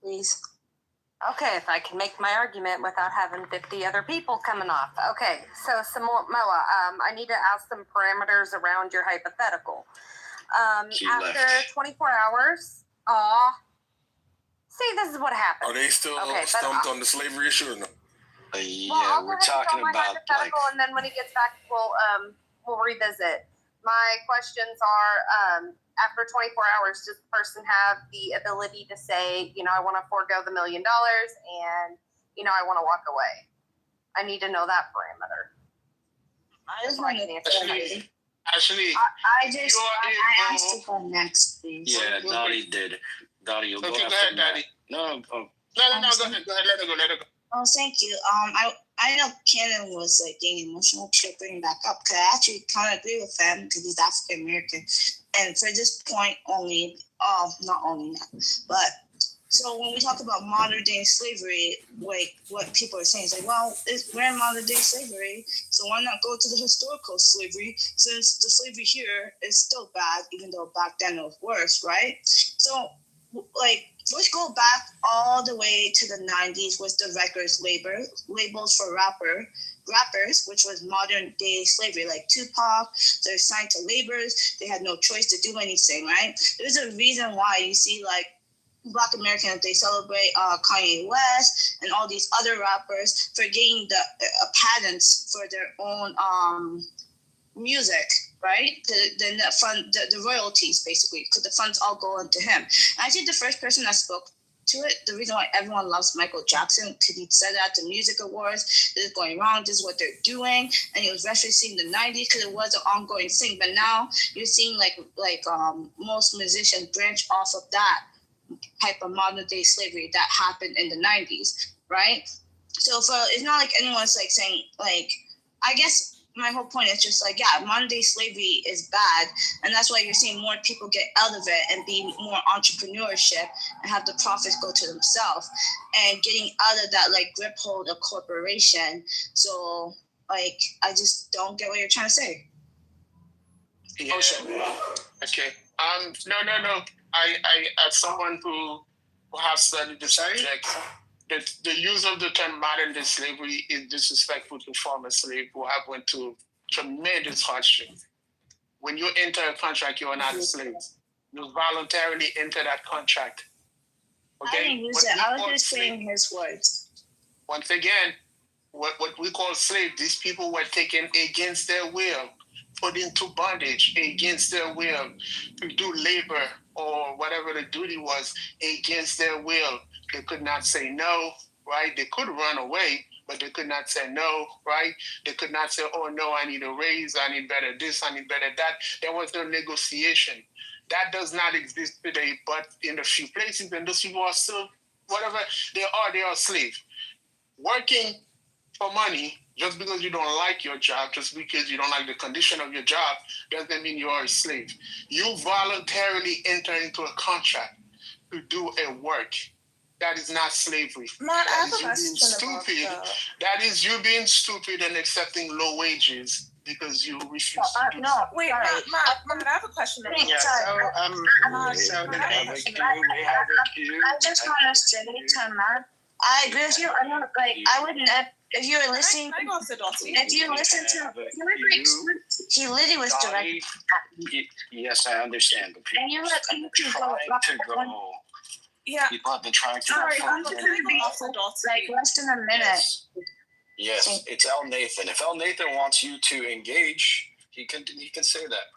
please. Okay, if I can make my argument without having 50 other people coming off. Okay, so Moa, I need to ask some parameters around your hypothetical. After 24 hours, see, this is what happens. Are they still stumped on the slavery issue or no? Yeah, we're talking about hypothetical, and then when he gets back, we'll revisit. My questions are, after 24 hours, does the person have the ability to say, I want to forego the $1 million and, I want to walk away? I need to know that parameter. I just want to Actually, I asked to go next, please. Yeah, Dottie did. Dottie, you'll go after go ahead, Dottie. No, go ahead. Let her go. Oh, thank you. I know Cannon was getting emotional to bring back up because I actually kind of agree with him because he's African American, and for this point only, not only that, but so when we talk about modern day slavery, what people are saying is we're in modern day slavery, so why not go to the historical slavery since the slavery here is still bad, even though back then it was worse, right? So let's go back all the way to the 90s with the records labels for rappers, which was modern day slavery, like Tupac. They're assigned to labors. They had no choice to do anything, right? There's a reason why you see Black Americans, they celebrate Kanye West and all these other rappers for getting the patents for their own music, right? The royalties, basically, because the funds all go into him. And I think the first person that spoke to it, the reason why everyone loves Michael Jackson, because he said at the music awards, this is going wrong, this is what they're doing, and it was referencing in the 90s because it was an ongoing thing. But now you're seeing most musicians branch off of that type of modern day slavery that happened in the 90s, right? So it's not like anyone's saying I guess my whole point is just modern day slavery is bad, and that's why you're seeing more people get out of it and be more entrepreneurship and have the profits go to themselves and getting out of that grip hold of corporation. So I just don't get what you're trying to say. Yeah. Okay. No. I as someone who has studied the subject, the use of the term modern day slavery is disrespectful to former slaves who have went to tremendous hardship. When you enter a contract, you are not a slave. You voluntarily enter that contract. Okay? I didn't use it. I was just saying his words. Once again, what we call slave, these people were taken against their will, put into bondage against their will to do labor or whatever the duty was against their will. They could not say no, right? They could run away, but they could not say no, right? They could not say, oh no, I need a raise, I need better this, I need better that. There was no negotiation. That does not exist today, but in a few places, and those people are still, whatever they are slaves. Working for money, just because you don't like your job, just because you don't like the condition of your job, doesn't mean you are a slave. You voluntarily enter into a contract to do a work. That is not slavery. That is you being stupid. That is you being stupid and accepting low wages because you refuse to do no, wait, Matt, I have a question. Yeah, I just want to say to Matt, I agree with you. I don't I wouldn't. If you were listening, if you listen to, he literally was direct. Yes, I understand. But and you let him go. Yeah. People have been trying to. Sorry, I'm going to be less than a minute. Yes, it's El Nathan. If El Nathan wants you to engage, he can say that.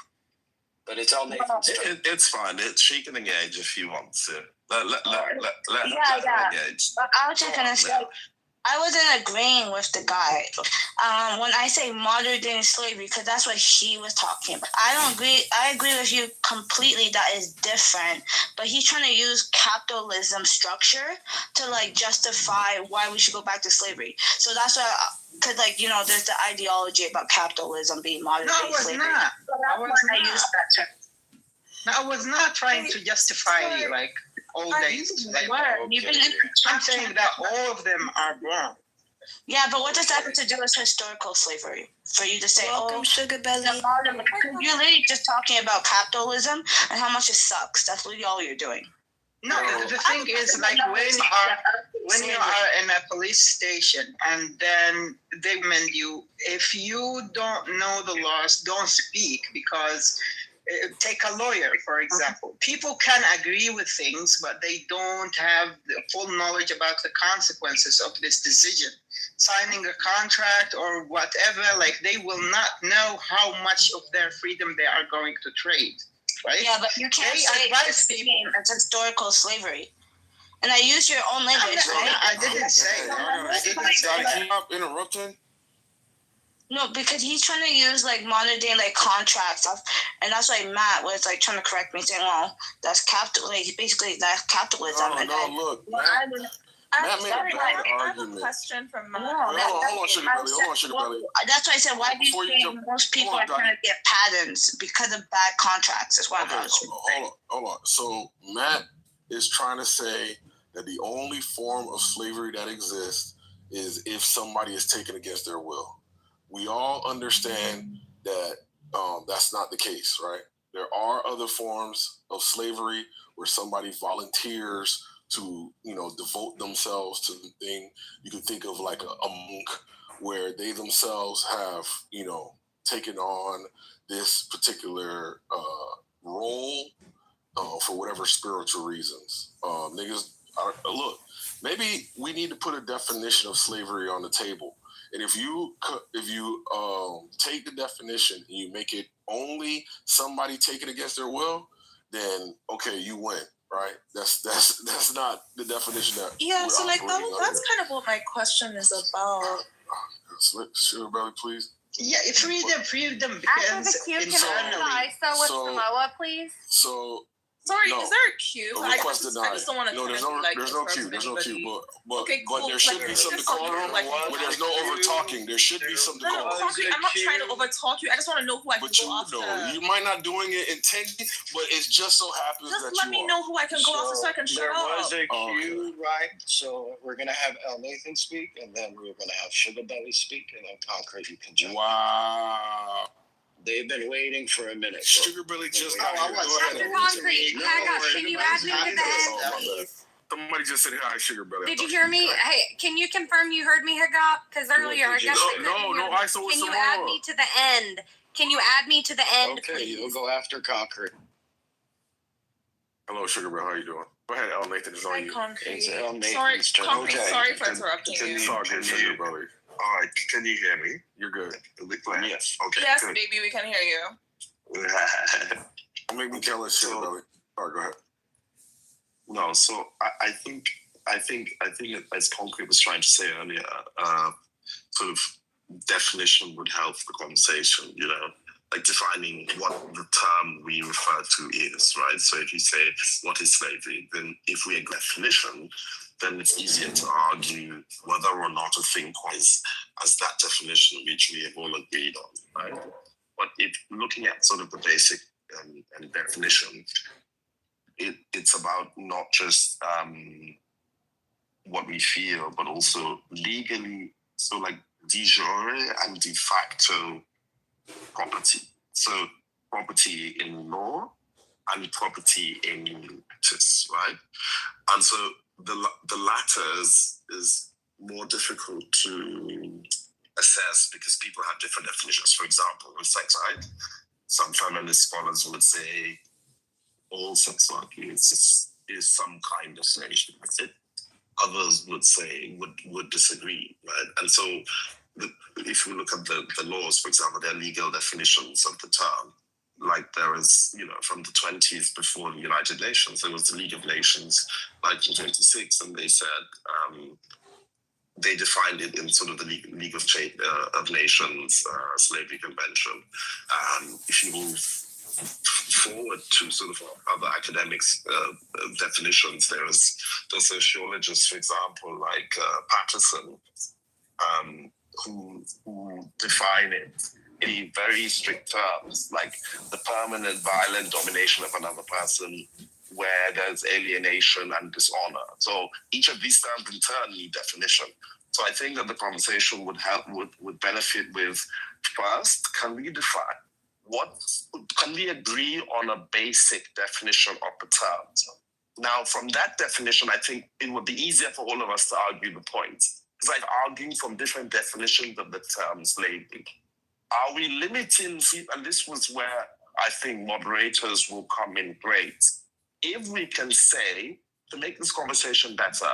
But it's El Nathan. It's fine. She can engage if you want to. Let her engage. But I was just gonna say, I wasn't agreeing with the guy when I say modern day slavery, because that's what he was talking about. I don't agree. I agree with you completely. That is different. But he's trying to use capitalism structure to justify why we should go back to slavery. So that's why, because there's the ideology about capitalism being modern day slavery. I was not trying to justify all days. I'm saying that all of them are wrong. Yeah, but what does that have to do with historical slavery? For you to say, Sugar Belly. You're literally just talking about capitalism and how much it sucks. That's literally all you're doing. No, the thing is, like when you are in a police station and then they recommend you, if you don't know the laws, don't speak, because take a lawyer, for example. People can agree with things, but they don't have the full knowledge about the consequences of this decision. Signing a contract or whatever, like they will not know how much of their freedom they are going to trade. Right? Yeah, but you can't say advise people. It's historical slavery. And I use your own language, right? I didn't say that. Can you interrupting? No, because he's trying to use like modern day like contract stuff, and that's why Matt was like trying to correct me, saying, "Well, that's capital. Like basically that's capitalism." Look, Matt made a bad argument. I have a question from Matt. Hold on, Sugar Belly. That's why I said, why do you think most people are trying to get patents because of bad contracts? Is what I was saying. Hold on. So Matt is trying to say that the only form of slavery that exists is if somebody is taken against their will. We all understand that that's not the case, right? There are other forms of slavery where somebody volunteers to, devote themselves to the thing. You can think of like a monk where they themselves have, taken on this particular role for whatever spiritual reasons. Look, maybe we need to put a definition of slavery on the table. And if you take the definition and you make it only somebody taken against their will, then okay, you win, right? That's not the definition that. Yeah, so like that's kind of what my question is about. Sugar Belly, please. Yeah, freedom After the queue, can I with Samoa, please? Sorry, no, is there a queue? I just don't want to. No, there's no queue. But okay, cool. But there should be some decorum. But there's no over talking. There should be some decorum. No, I'm not trying to over talk you. I just want to know who I can go after. You might not doing it intentionally, but it just so happens that let me know who I can go after so I can show up. There was a queue, right? So we're gonna have El Nathan speak, and then we're gonna have Sugar Belly speak, and then Concrete you can jump. Wow. They've been waiting for a minute. Sugar Belly just got here. After Concrete, can you add me to the end, please? Somebody just said hi, Sugar Belly. Did you hear me? Hey, can you confirm you heard me, Hagop? Because earlier I guess I couldn't hear me. Can you add me to the end? Can you add me to the end, please? Okay, you'll go after Concrete. Hello, Sugar Belly. How you doing? Go ahead, El Nathan. It's on you. Sorry, sorry for interrupting you. It's all good, Sugar Belly. All right, can you hear me? You're good. Yes. Okay. Yes, good. baby, we can hear you. Don't make me jealous, Sugar Belly. All right, go ahead. No, so I think as Concrete was trying to say earlier, sort of definition would help the conversation, like defining what the term we refer to is, right? So if you say, what is slavery? Then if we have a definition, then it's easier to argue whether or not a thing qualifies as that definition which we have all agreed on, right? But if looking at sort of the basic definition, it's about not just what we feel, but also legally, so like de jure and de facto property. So property in law and property in practice, right? And so the latter is more difficult to assess because people have different definitions. For example, with sex, right? Some feminist scholars would say all sex work is some kind of slave. That's it. Others would say would disagree, right? And so if we look at the laws, for example, there are legal definitions of the term. Like there is, from the 20s before the United Nations, there was the League of Nations, 1926, and they said they defined it in sort of the League of Nations Slavery Convention. If you move forward to sort of other academics definitions, there's sociologists, for example, like Patterson, who define it in very strict terms, like the permanent violent domination of another person where there's alienation and dishonor. So each of these terms in turn need definition. So I think that the conversation would benefit with, first, can we agree on a basic definition of the terms? Now, from that definition, I think it would be easier for all of us to argue the point. It's like arguing from different definitions of the term slavery. Are we limiting, and this was where I think moderators will come in great. If we can say, to make this conversation better,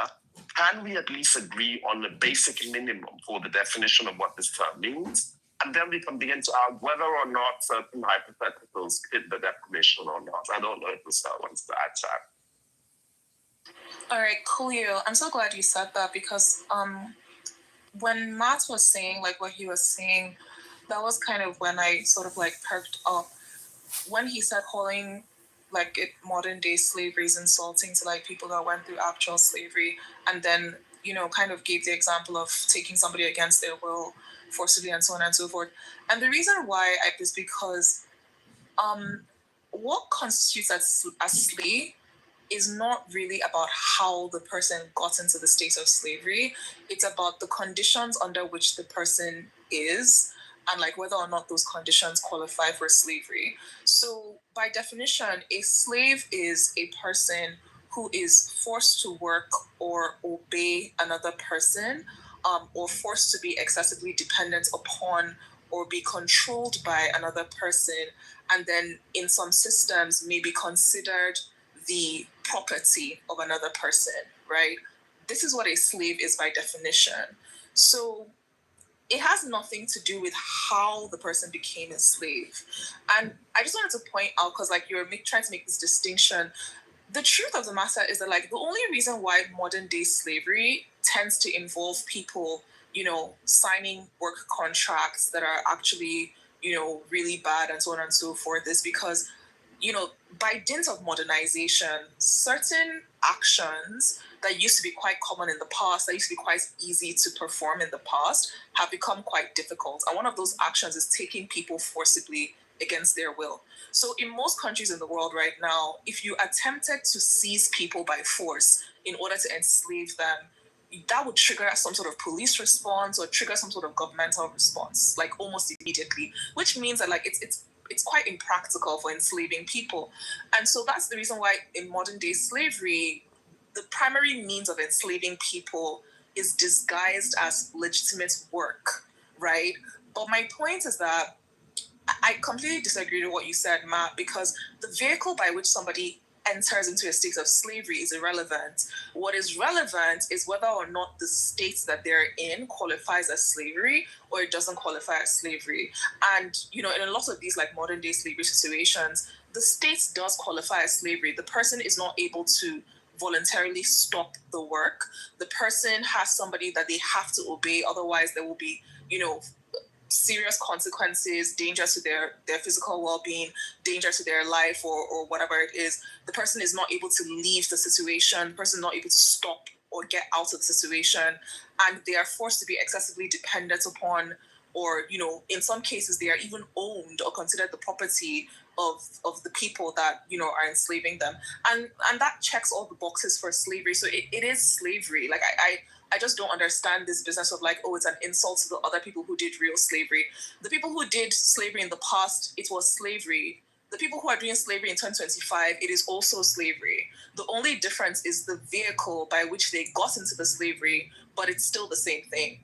can we at least agree on the basic minimum for the definition of what this term means? And then we can begin to argue whether or not certain hypotheticals fit the definition or not. I don't know if the star wants to add that. All right, cool. I'm so glad you said that because when Matt was saying like what he was saying, that was kind of when I sort of like perked up. When he said calling like it modern day slavery is insulting to like people that went through actual slavery, and then, you know, kind of gave the example of taking somebody against their will forcibly and so on and so forth. And the reason why is because what constitutes as slave is not really about how the person got into the state of slavery. It's about the conditions under which the person is, and like whether or not those conditions qualify for slavery. So by definition, a slave is a person who is forced to work or obey another person, or forced to be excessively dependent upon or be controlled by another person, and then in some systems may be considered the property of another person, right? This is what a slave is by definition. So it has nothing to do with how the person became a slave. And I just wanted to point out, because like you're trying to make this distinction, the truth of the matter is that like the only reason why modern day slavery tends to involve people, you know, signing work contracts that are actually, you know, really bad and so on and so forth is because, you know, by dint of modernization, certain actions that used to be quite common in the past, that used to be quite easy to perform in the past, have become quite difficult. And one of those actions is taking people forcibly against their will. So in most countries in the world right now, if you attempted to seize people by force in order to enslave them, that would trigger some sort of police response or trigger some sort of governmental response, like almost immediately, which means that like it's quite impractical for enslaving people. And so that's the reason why in modern day slavery, the primary means of enslaving people is disguised as legitimate work, right? But my point is that I completely disagree with what you said, Matt, because the vehicle by which somebody enters into a state of slavery is irrelevant. What is relevant is whether or not the state that they're in qualifies as slavery or it doesn't qualify as slavery. And, you know, in a lot of these like modern day slavery situations, the state does qualify as slavery. The person is not able to voluntarily stop the work. The person has somebody that they have to obey, otherwise there will be, you know, serious consequences, danger to their physical well-being, danger to their life or whatever it is. The person is not able to leave the situation, the person is not able to stop or get out of the situation, and they are forced to be excessively dependent upon, or, you know, in some cases they are even owned or considered the property of the people that, you know, are enslaving them. And that checks all the boxes for slavery. So it is slavery. Like I just don't understand this business of like, oh, it's an insult to the other people who did real slavery. The people who did slavery in the past, it was slavery. The people who are doing slavery in 2025, it is also slavery. The only difference is the vehicle by which they got into the slavery, but it's still the same thing.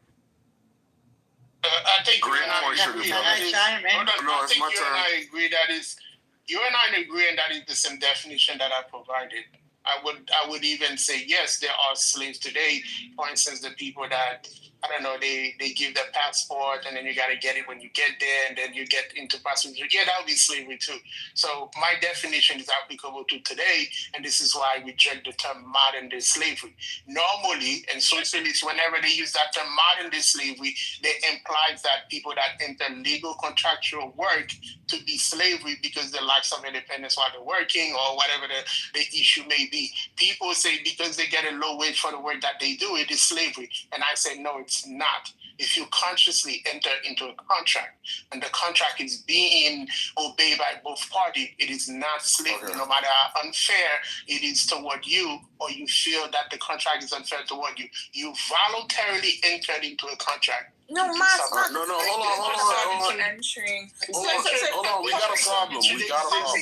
I think Great point, Sugar. I agree that is, you and I agree that is the same definition that I provided. I would even say, yes, there are slaves today. For instance, the people that, I don't know, they give their passport and then you got to get it when you get there and then you get into passenger. Yeah, that would be slavery too. So my definition is applicable to today, and this is why we reject the term modern day slavery. Normally, and socialists, whenever they use that term modern day slavery, they imply that people that enter legal contractual work to be slavery because they lack some independence while they're working or whatever the issue may be. People say because they get a low wage for the work that they do, it is slavery. And I say, no, it's not. If you consciously enter into a contract and the contract is being obeyed by both parties, it is not slavery. Okay. No matter how unfair it is toward you, or you feel that the contract is unfair toward you, you voluntarily entered into a contract. No, Matt. No, hold on. Entering. Hold on. We got a problem.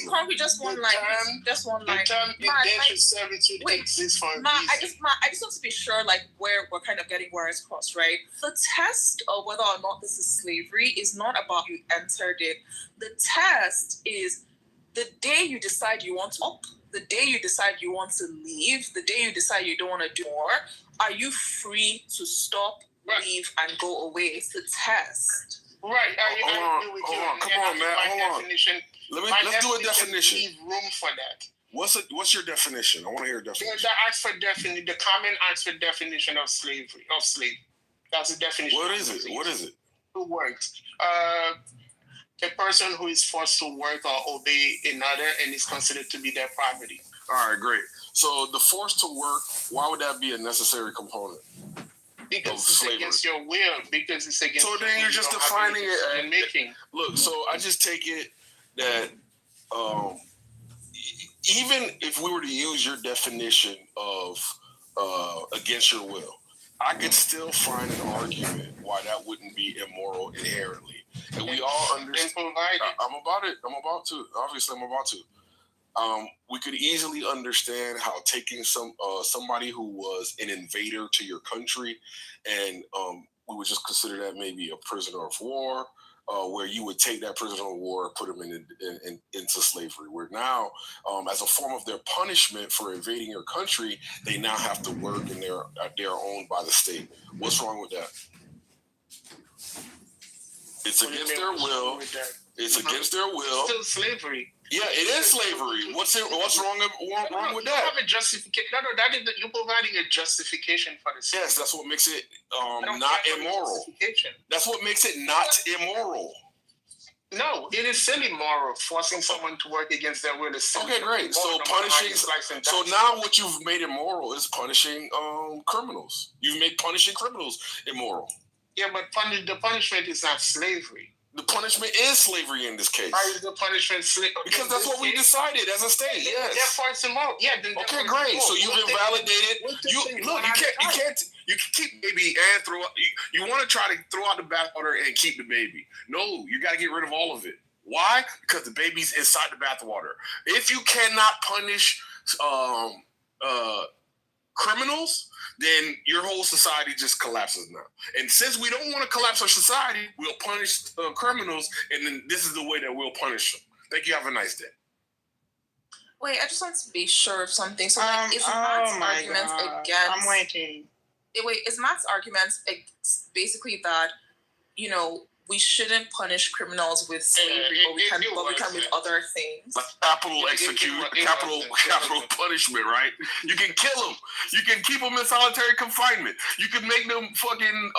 Concrete, just one line. The term indentured servitude exists for a reason. I just want to be sure, like, where we're kind of getting wires crossed, right? The test of whether or not this is slavery is not about you entered it. The test is the day you decide you want to up, the day you decide you want to leave, the day you decide you don't want to do more, are you free to stop, leave, and go away? It's the test. Right. I agree with you. Come on, man. Hold on. Let's do a definition. Leave room for that. What's your definition? I want to hear a definition. The common Oxford definition of slavery, of slave. That's the definition. What is it? 2 words. A person who is forced to work or obey another and is considered to be their property. All right, great. So the force to work, why would that be a necessary component? Because it's against your will. Because it's against. So then you're just defining it and making. Look, so I just take it that even if we were to use your definition of against your will, I could still find an argument why that wouldn't be immoral inherently. And we all understand. I'm about to. We could easily understand how taking somebody who was an invader to your country, and we would just consider that maybe a prisoner of war, where you would take that prisoner of war, put him into slavery. Where now, as a form of their punishment for invading your country, they now have to work and they're owned by the state. What's wrong with that? It's against their will. It's against their will. It's still slavery. Yeah, it is slavery. What's wrong with that? Have a justification. No, you're providing a justification for this. Yes, that's what makes it not immoral. That's what makes it not immoral. No, it is still immoral. Forcing someone to work against their will is still okay. Great. So punishing. So now what you've made immoral is punishing criminals. You've made punishing criminals immoral. Yeah, but the punishment is not slavery. The punishment is slavery in this case. Why is the punishment slavery? Because that's what we decided as a state. Yes. Therefore, it's immoral. Yeah. Okay, great. So you've invalidated. You can keep baby and throw. You want to try to throw out the bathwater and keep the baby. No, you got to get rid of all of it. Why? Because the baby's inside the bathwater. If you cannot punish criminals, then your whole society just collapses now. And since we don't want to collapse our society, we'll punish criminals, and then this is the way that we'll punish them. Thank you. Have a nice day. Wait, I just want to be sure of something. So, is Matt's argument against? I'm waiting. Wait, is Matt's argument basically that, we shouldn't punish criminals with slavery, but we can with other things? Capital punishment, right? You can kill them. You can keep them in solitary confinement. You can make them fucking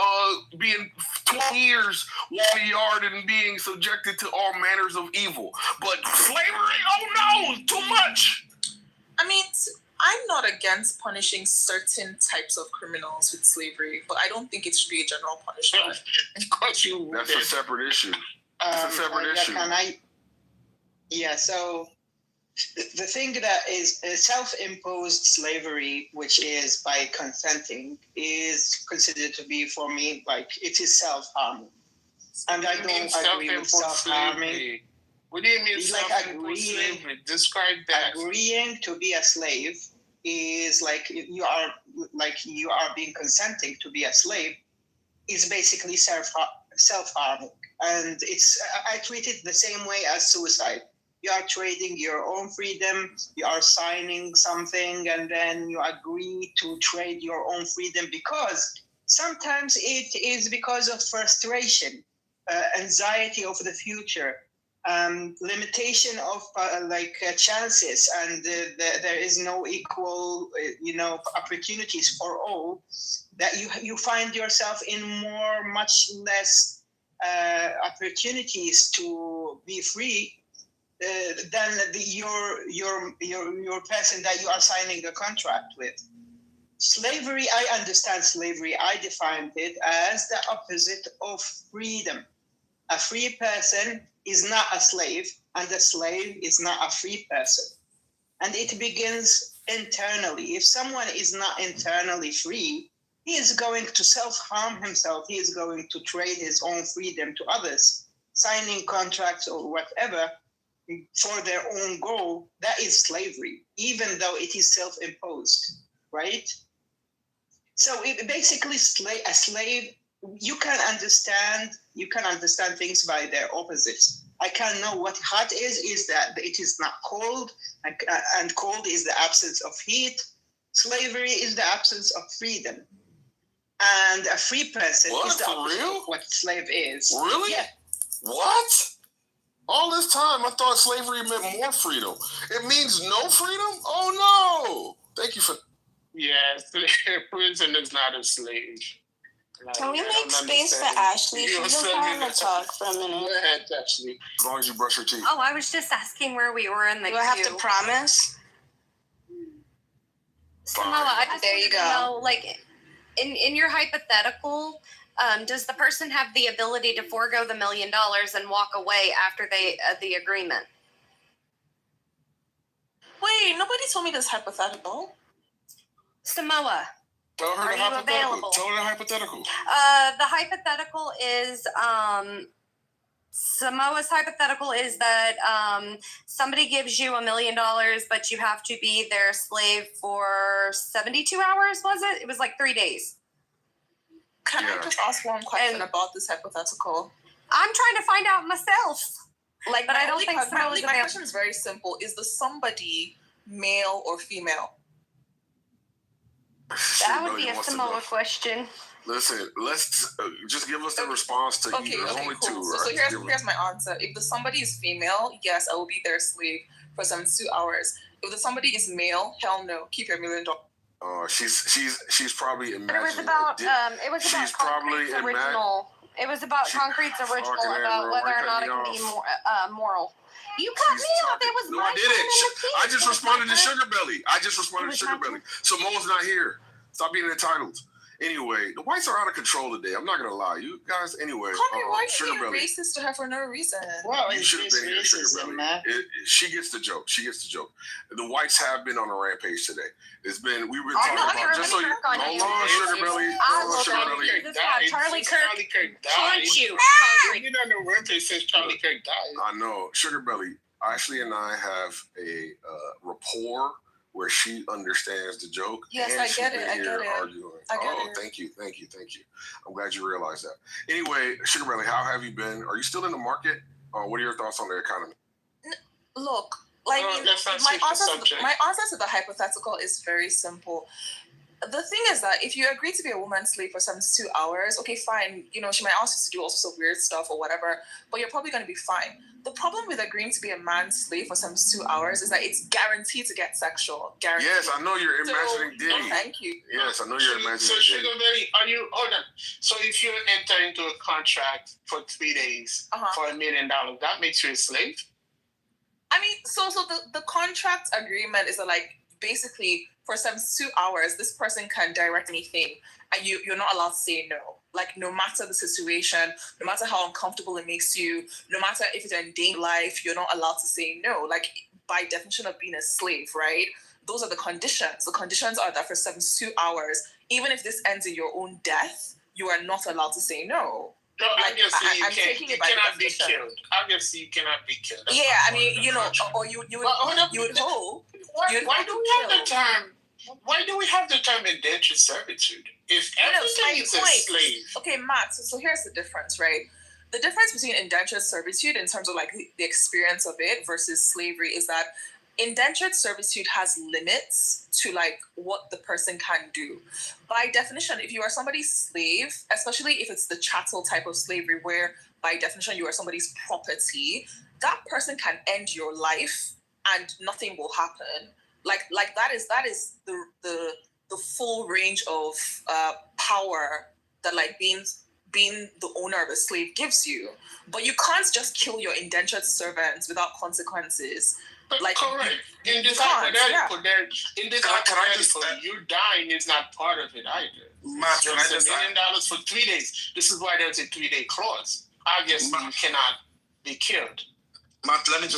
being 20 years walking yard and being subjected to all manners of evil. But slavery, oh no, too much. I mean, I'm not against punishing certain types of criminals with slavery, but I don't think it should be a general punishment. Of course you would. That's a separate issue. So the thing that is self-imposed slavery, which is by consenting, is considered to be, for me, like, it is self-harming. And I don't agree with self-harming. What do you mean self-imposed slavery? Describe that. Agreeing to be a slave is like you are being consenting to be a slave is basically self-harming. And I treat it the same way as suicide. You are trading your own freedom, you are signing something, and then you agree to trade your own freedom because sometimes it is because of frustration, anxiety over the future, limitation of chances, and there is no equal opportunities for all, that you find yourself in much less opportunities to be free than your person that you are signing a contract with. Slavery, I understand slavery. I defined it as the opposite of freedom. A free person is not a slave, and a slave is not a free person. And it begins internally. If someone is not internally free, he is going to self-harm himself. He is going to trade his own freedom to others, signing contracts or whatever for their own goal. That is slavery, even though it is self-imposed, right? So it basically a slave, you can understand things by their opposites. I can know what hot is that it is not cold, and cold is the absence of heat. Slavery is the absence of freedom. And a free person is the opposite of what slave is. Really? Yeah. What? All this time, I thought slavery meant more freedom. It means no freedom? Oh, no. Thank you for... Yes, prison is not a slave. Can we make space for Ashley? She's been trying to talk for a minute. Go ahead, Ashley. As long as you brush your teeth. Oh, I was just asking where we were in the Do I have to promise? Samoa, I just There you wanted to go. know, like, in your hypothetical, does the person have the ability to forego the $1 million and walk away after the agreement? Wait, nobody told me this hypothetical. Samoa, Tell her Are the you hypothetical. available? Tell her the hypothetical. the hypothetical is Samoa's hypothetical is that somebody gives you $1 million, but you have to be their slave for 72 hours. Was it? It was like 3 days. Can I just ask one question about this hypothetical? I'm trying to find out myself. Like, But I don't think Samoa's my available. question is very simple. Is the somebody male or female? That would be a Samoa question. Listen, let's just give us the response to Okay, There's only cool. two, right? So here's my answer. If the somebody is female, yes, I will be their slave for 72 hours. If the somebody is male, hell no, keep your $1 million. She's probably imagining. But it was about she's probably Concrete's original. It was about Concrete's original about whether or not it can be moral. You cut me off. It was No, my I didn't. turn. I just responded to Sugar Belly. Samoa's not here. Stop being entitled. Anyway, the whites are out of control today. I'm not gonna lie, you guys. Anyway, Concrete, why are you Sugar being Belly. racist to her for no reason? Well, You it's should have been here, Sugar racism, Belly. man. She gets the joke. The whites have been on a rampage today. We've been talking know, about. here, Just so let me you, work on hold you. on, Sugar Belly. I Hold will on, Sugar tell Belly. you. This guy, Charlie Kirk, punch you. You know the rampage says Charlie Kirk died. I know, Sugar Belly. Ashley and I have a rapport where she understands the joke. Yes, and I she's get been it, I here get it. arguing. I get it. Thank you. I'm glad you realized that. Anyway, Sugar Belly, how have you been? Are you still in the market? What are your thoughts on the economy? Look, like let's not my switch the answer subject. to the hypothetical is very simple. The thing is that if you agree to be a woman's slave for 72 hours, okay, fine. You know, she might ask you to do all sorts of weird stuff or whatever, but you're probably going to be fine. The problem with agreeing to be a man's slave for 72 hours is that it's guaranteed to get sexual. Guaranteed. Yes, I know you're imagining Diddy. Thank you. Yes, I know you're imagining So, Diddy. Sugar Belly, hold on. So, if you enter into a contract for 3 days for $1 million, that makes you a slave? I mean, so the contract agreement is that, like, basically for 72 hours, this person can direct anything, and you're not allowed to say no. Like, no matter the situation, no matter how uncomfortable it makes you, no matter if it's a day life, you're not allowed to say no. Like, by definition of being a slave, right? Those are the conditions. The conditions are that for 72 hours, even if this ends in your own death, you are not allowed to say no. No, Like, obviously I'm taking it by cannot be definition. killed. Obviously, you cannot be killed. That's Yeah, not I mean, part of you the know, contract. or you would hope. Why do we have the term? Why do we have the term indentured servitude? If everything is a slave. Okay, Matt, so here's the difference, right? The difference between indentured servitude in terms of like the experience of it versus slavery is that indentured servitude has limits to like what the person can do. By definition, if you are somebody's slave, especially if it's the chattel type of slavery where by definition you are somebody's property, that person can end your life and nothing will happen. Like that is the full range of power that like being the owner of a slave gives you. But you can't just kill your indentured servants without consequences. Like, correct. In this hypothetical, you dying is not part of it either. Matt, can I just $1 million for 3 days. This is why there's a 3-day clause. Obviously, you cannot be killed. Matt, let me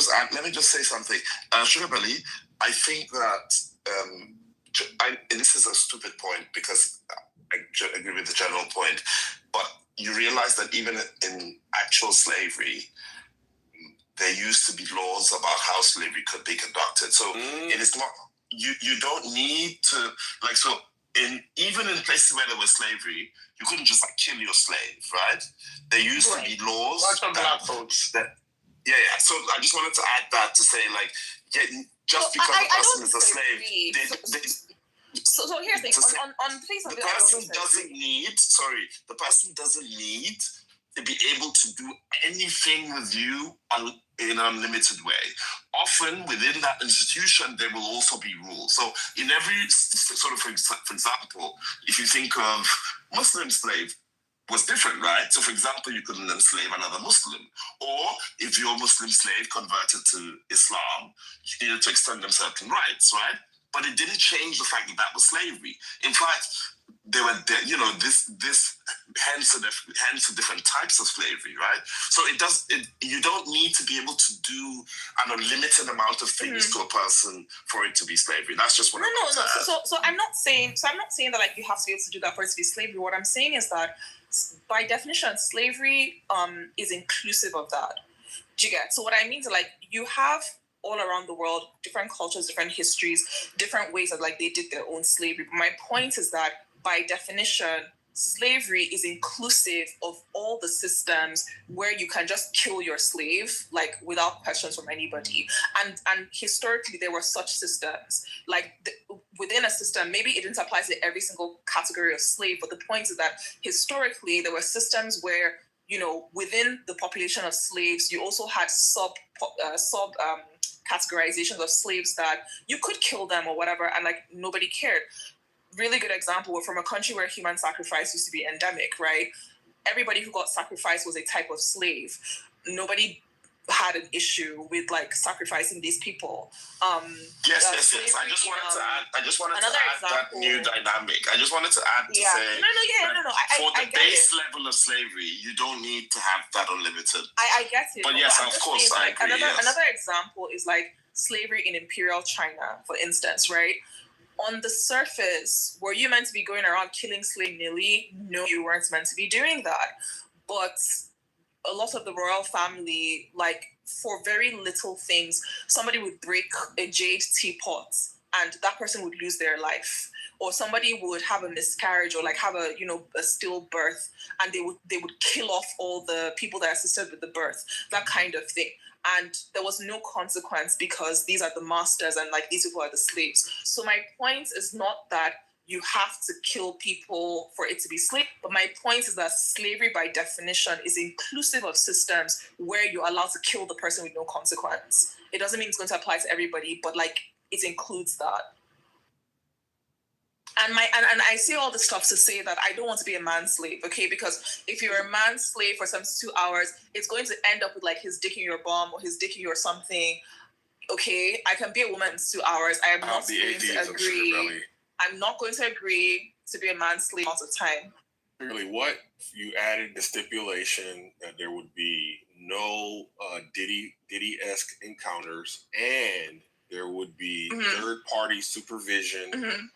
just say something. Sugar Belly, I think that and this is a stupid point because agree with the general point, but you realize that even in actual slavery, there used to be laws about how slavery could be conducted. So it is not, you don't need to, like, so even in places where there was slavery, you couldn't just like kill your slave, right? There used to be laws. Yeah. So I just wanted to add that to say, like, just because a person is a slave, so here's the thing. On place of the person doesn't need to be able to do anything with you in an unlimited way. Often within that institution, there will also be rules. So in every sort of, for example, if you think of Muslim slave, was different, right? So for example, you couldn't enslave another Muslim. Or if your Muslim slave converted to Islam, you needed to extend them certain rights, right? But it didn't change the fact that that was slavery. In fact, there were, hence the different types of slavery, right? So you don't need to be able to do an unlimited amount of things to a person for it to be slavery. That's just what So I'm not saying that like you have to be able to do that for it to be slavery. What I'm saying is that by definition, slavery is inclusive of that. Do you get? So what I mean is like you have all around the world, different cultures, different histories, different ways that like they did their own slavery. But my point is that by definition, slavery is inclusive of all the systems where you can just kill your slave, like without questions from anybody. And historically, there were such systems. Like within a system, maybe it didn't apply to every single category of slave, but the point is that historically, there were systems where, within the population of slaves, you also had sub categorizations of slaves that you could kill them or whatever, and like nobody cared. Really good example, we're from a country where human sacrifice used to be endemic, right? Everybody who got sacrificed was a type of slave. Nobody had an issue with like sacrificing these people. Yes. I just wanted to add that new dynamic. I just wanted to add to say for the base level of slavery, you don't need to have that unlimited. I get it. But yes, of course, I agree. Another example is like slavery in Imperial China, for instance, right? On the surface, were you meant to be going around killing slave nilly? No, you weren't meant to be doing that. But a lot of the royal family, like for very little things, somebody would break a jade teapot and that person would lose their life. Or somebody would have a miscarriage or like have a stillbirth, and they would kill off all the people that assisted with the birth, that kind of thing. And there was no consequence because these are the masters and like these people are the slaves. So my point is not that you have to kill people for it to be slave, but my point is that slavery by definition is inclusive of systems where you're allowed to kill the person with no consequence. It doesn't mean it's going to apply to everybody, but like it includes that. And I say all this stuff to say that I don't want to be a man's slave, okay? Because if you're a man's slave for 72 hours, it's going to end up with like his dick in your bum or his dick in your something. Okay, I can be a woman in 2 hours. I am not going to agree. I'm not going to agree to be a man's slave all the time. Really, what if you added the stipulation that there would be no Diddy-esque encounters and there would be third-party supervision,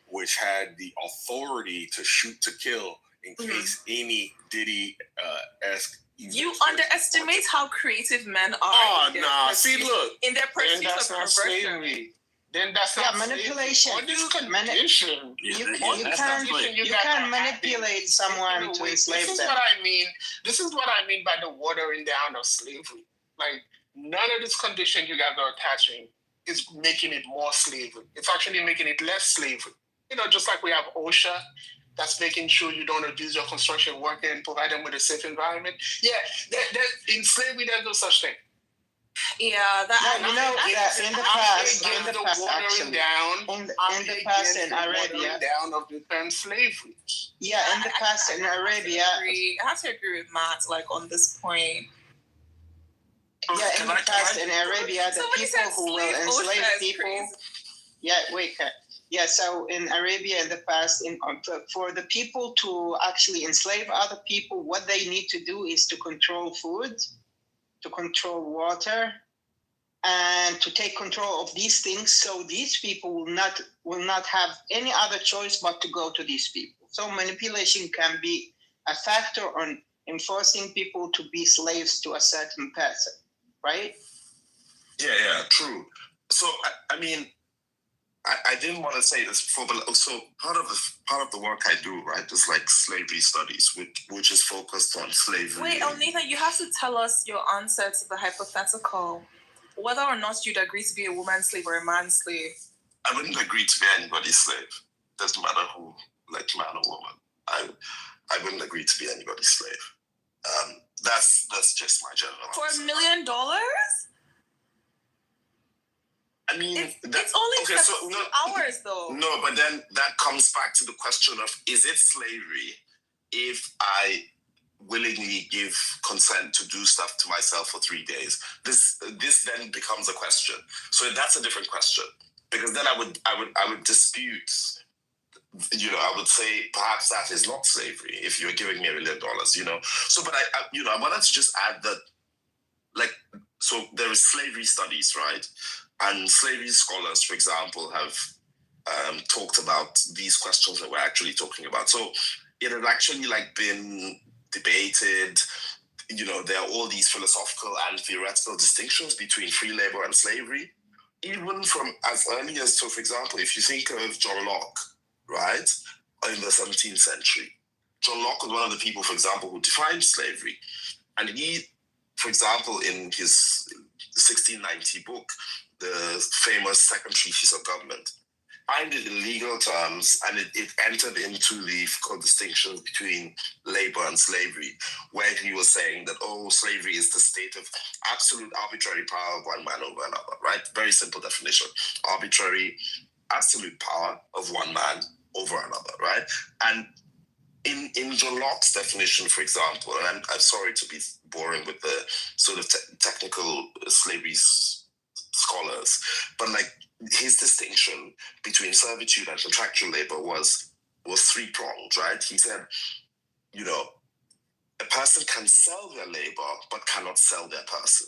which had the authority to shoot to kill in case any Diddy-esque. You underestimate how creative men are. Oh, nah. See, look. In their pursuit of perversion. Then that's not manipulation. On this condition, you can manipulate someone to enslave them. This is what I mean by the watering down of slavery. Like, none of this condition you guys are attaching is making it more slavery. It's actually making it less slavery. Just like we have OSHA, that's making sure you don't abuse your construction worker and provide them with a safe environment. Yeah, in slavery, there's no such thing. Yeah, in the past, in Arabia, down of the term slavery. Yeah, in the past in Arabia, I have to agree with Matt, like on this point. Yeah, in the past in Arabia, the people who will enslave people. So in Arabia in the past, for the people to actually enslave other people, what they need to do is to control food, to control water, and to take control of these things. So these people will not have any other choice but to go to these people. So manipulation can be a factor on enforcing people to be slaves to a certain person, right? Yeah, true. So I mean, I didn't want to say this before, but also part of the work I do, right, is like slavery studies, which is focused on slavery. Wait, Nathan, you have to tell us your answer to the hypothetical, whether or not you'd agree to be a woman's slave or a man's slave. I wouldn't agree to be anybody's slave. Doesn't matter who, like man or woman. I wouldn't agree to be anybody's slave. That's just my general answer. For $1 million? I mean, it's only hours, though. No, but then that comes back to the question of, is it slavery if I willingly give consent to do stuff to myself for 3 days? This then becomes a question. So that's a different question, because then I would dispute. I would say perhaps that is not slavery if you're giving me $1 million. So, but I wanted to just add that, like, so there is slavery studies, right? And slavery scholars, for example, have talked about these questions that we're actually talking about. So it had actually been debated. There are all these philosophical and theoretical distinctions between free labor and slavery, even from as early as, so for example, if you think of John Locke, right, in the 17th century, John Locke was one of the people, for example, who defined slavery. And he, for example, in his 1690 book, the famous Second Treatise of Government, defined it in legal terms, and it entered into the distinctions between labor and slavery, where he was saying that, slavery is the state of absolute arbitrary power of one man over another, right? Very simple definition. Arbitrary, absolute power of one man over another, right? And in John Locke's definition, for example, and I'm sorry to be boring with the sort of technical slavery scholars, but his distinction between servitude and contractual labor was three-pronged, right? He said, a person can sell their labor but cannot sell their person,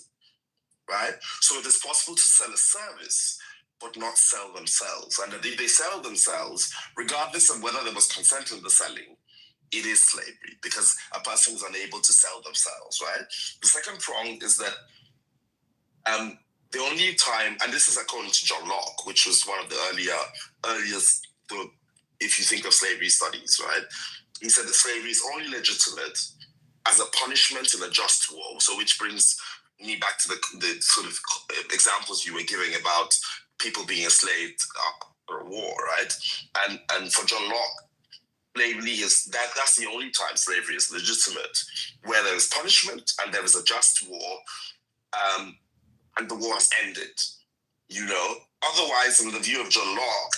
right? So it is possible to sell a service but not sell themselves. And if they sell themselves, regardless of whether there was consent in the selling, it is slavery, because a person is unable to sell themselves, right? The second prong is that the only time, and this is according to John Locke, which was one of the earliest, if you think of slavery studies, right? He said that slavery is only legitimate as a punishment in a just war. So which brings me back to the sort of examples you were giving about people being enslaved after a war, right? And for John Locke, slavery that's the only time slavery is legitimate, where there is punishment and there is a just war, and the war has ended. Otherwise, in the view of John Locke,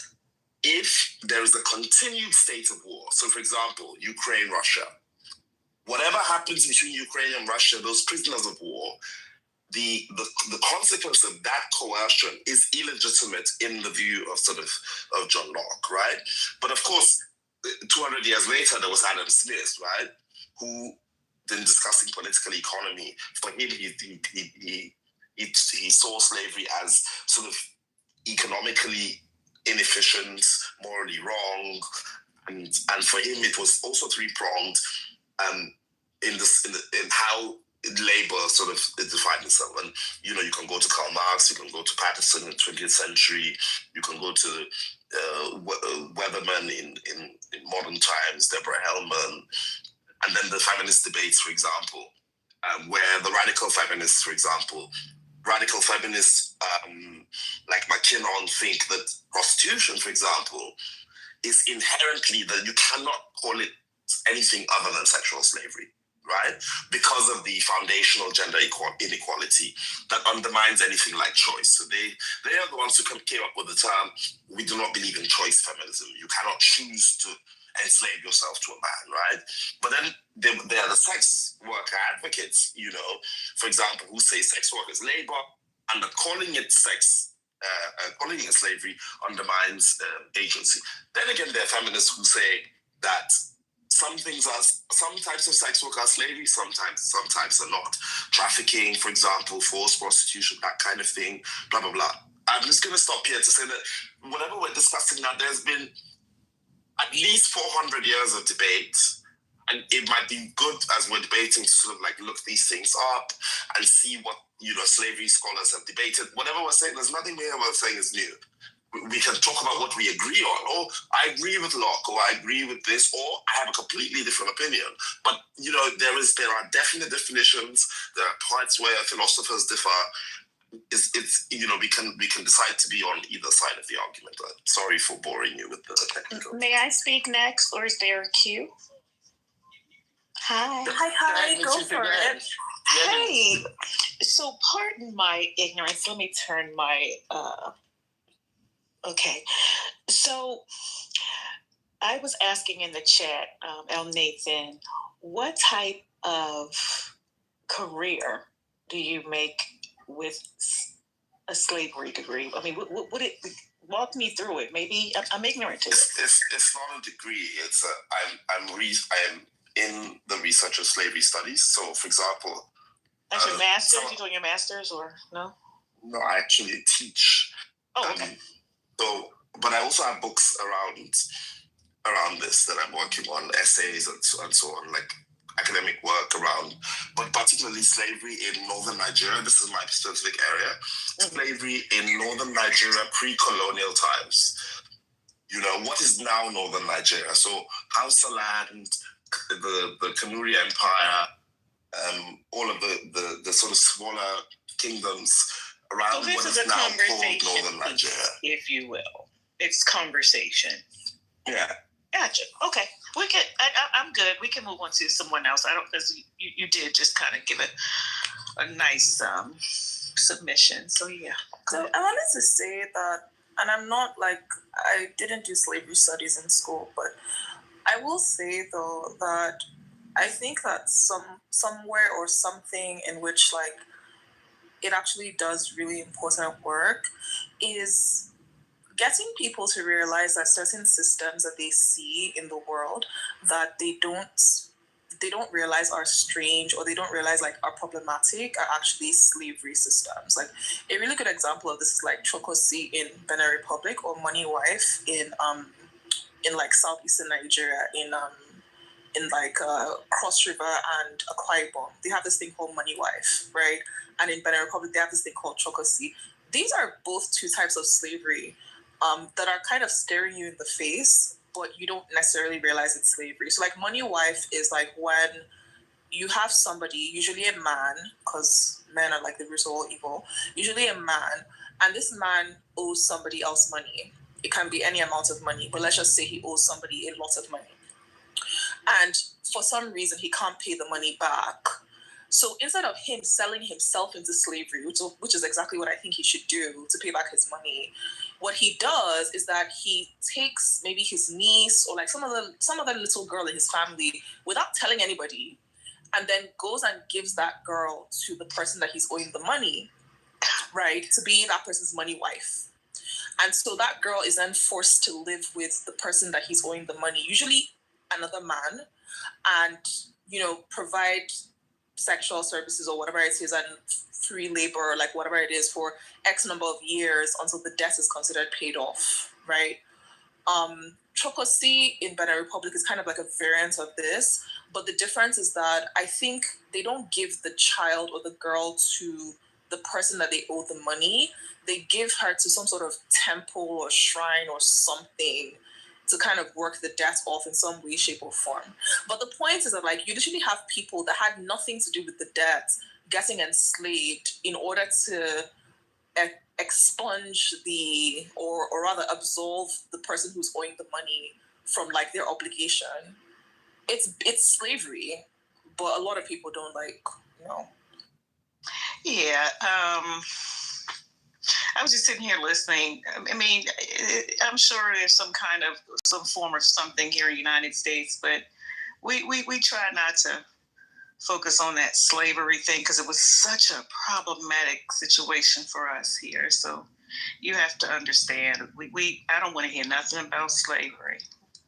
if there is a continued state of war, so for example, Ukraine, Russia, whatever happens between Ukraine and Russia, those prisoners of war, the consequence of that coercion is illegitimate in the view of John Locke, right? But of course, 200 years later, there was Adam Smith, right, who, in discussing political economy, for him, he saw slavery as sort of economically inefficient, morally wrong, and for him it was also three-pronged in how labor sort of defined itself. And you can go to Karl Marx, you can go to Patterson in the 20th century, you can go to Weatherman in modern times, Deborah Hellman, and then the feminist debates, for example, where the radical feminists, like McKinnon, think that prostitution, for example, is inherently that you cannot call it anything other than sexual slavery, right? Because of the foundational gender inequality that undermines anything like choice. So they are the ones who came up with the term, we do not believe in choice feminism. You cannot choose to enslave yourself to a man, right? But then there are the sex worker advocates, for example, who say sex work is labor, and that calling it calling it slavery undermines agency. Then again, there are feminists who say that some types of sex work are slavery, some types are not. Trafficking, for example, forced prostitution, that kind of thing, blah, blah, blah. I'm just going to stop here to say that whatever we're discussing now, there's been at least 400 years of debate. And it might be good as we're debating to sort of like look these things up and see what, slavery scholars have debated. Whatever we're saying, there's nothing here we're saying is new. We can talk about what we agree on. Or I agree with Locke, or I agree with this, or I have a completely different opinion. But, there are definite definitions. There are parts where philosophers differ. It's we can decide to be on either side of the argument. Sorry for boring you with the technical. May I speak next, or is there a queue? Hi, go for it. Hey, so pardon my ignorance. Let me turn my, okay. So I was asking in the chat, El Nathan, what type of career do you make with a slavery degree? I mean, would it walk me through it? Maybe I'm ignorant to it. It's not a degree. It's I'm in the research of slavery studies. So, for example, that's your master's. You doing your master's or no? No, I actually teach. Oh, okay. But I also have books around this that I'm working on, essays and so on, like academic work around, but particularly slavery in northern Nigeria. This is my specific area. Slavery in northern Nigeria pre-colonial times. What is now northern Nigeria? So Hausa land, the Kanuri Empire, all of the sort of smaller kingdoms around what is now called northern Nigeria, if you will. It's conversation. Yeah. Gotcha. Okay, we can. I'm good. We can move on to someone else. I don't, because you did just kind of give it a nice submission. So yeah. So I wanted to say that, and I'm not like, I didn't do slavery studies in school, but I will say though that I think that somewhere or something in which like it actually does really important work is getting people to realize that certain systems that they see in the world that they don't realize are strange, or they don't realize like are problematic, are actually slavery systems. Like a really good example of this is like Chokosi in Benin Republic, or Money Wife in like southeastern Nigeria, in like Cross River and Akwa Ibom. They have this thing called Money Wife, right? And in Benin Republic, they have this thing called Chokosi. These are both two types of slavery that are kind of staring you in the face, but you don't necessarily realize it's slavery. So like Money Wife is like when you have somebody, usually a man, because men are like the root of all evil, usually a man, and this man owes somebody else money. It can be any amount of money, but let's just say he owes somebody a lot of money. And for some reason, he can't pay the money back. So instead of him selling himself into slavery, which is exactly what I think he should do to pay back his money, what he does is that he takes maybe his niece or like some other little girl in his family without telling anybody, and then goes and gives that girl to the person that he's owing the money, right, to be that person's money wife. And so that girl is then forced to live with the person that he's owing the money, usually another man, and, provide sexual services or whatever it is, and free labor, or like whatever it is, for X number of years until the debt is considered paid off, right? Chokosi in Benin Republic is kind of like a variant of this, but the difference is that I think they don't give the child or the girl to the person that they owe the money. They give her to some sort of temple or shrine or something to kind of work the debt off in some way, shape, or form. But the point is that like you literally have people that had nothing to do with the debt getting enslaved in order to expunge or rather absolve the person who's owing the money from like their obligation. It's slavery, but a lot of people don't Yeah. I was just sitting here listening. I mean, I'm sure there's some form of something here in the United States, but we try not to focus on that slavery thing because it was such a problematic situation for us here. So you have to understand, I don't want to hear nothing about slavery,